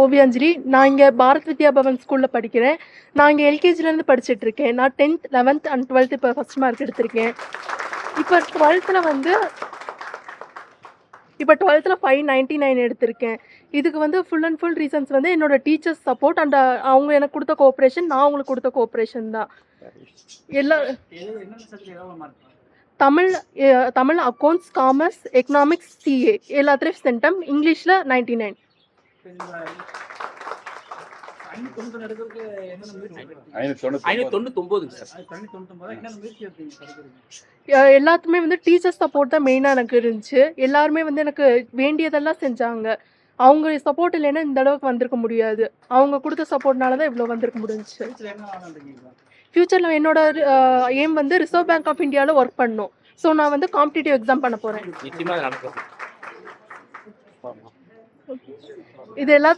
ஓவியாஞ்சலி. நான் இங்கே பாரத் வித்யா பவன் ஸ்கூலில் படிக்கிறேன். நான் இங்கே எல்கேஜிலேருந்து படிச்சுட்ருக்கேன். நான் 10th 11th அண்ட் 12th இப்போ ஃபஸ்ட் மார்க் எடுத்திருக்கேன். இப்போ 12th வந்து 599 எடுத்திருக்கேன். இதுக்கு வந்து ஃபுல் அண்ட் ஃபுல் ரீசன்ஸ் வந்து என்னோட டீச்சர்ஸ் சப்போர்ட் அண்ட் அவங்க எனக்கு கொடுத்த கோஆப்ரேஷன், நான் அவங்களுக்கு கொடுத்த கோஆப்ரேஷன் தான். எல்லா Tamil accounts, commerce, economics, CA எல்லாத்துலேயும் சென்டம். இங்கிலீஷில் 99. எல்லாத்துமே வந்து டீச்சர்ஸ் சப்போர்ட் தான் மெயினாக எனக்கு இருந்துச்சு. எல்லாருமே வந்து எனக்கு வேண்டியதெல்லாம் செஞ்சாங்க. அவங்க சப்போர்ட் இல்லைன்னா இந்த அளவுக்கு வந்திருக்க முடியாது. அவங்க கொடுத்த சப்போர்ட்னால தான் இவ்வளோ வந்திருக்க முடிஞ்சிச்சு. ஃப்யூச்சரில் என்னோட எய்ம் வந்து ரிசர்வ் பேங்க் ஆஃப் இந்தியாவில் ஒர்க் பண்ணணும். ஸோ நான் வந்து காம்படிட்டிவ் எக்ஸாம் பண்ண போகிறேன். இது எல்லாத்துக்கும்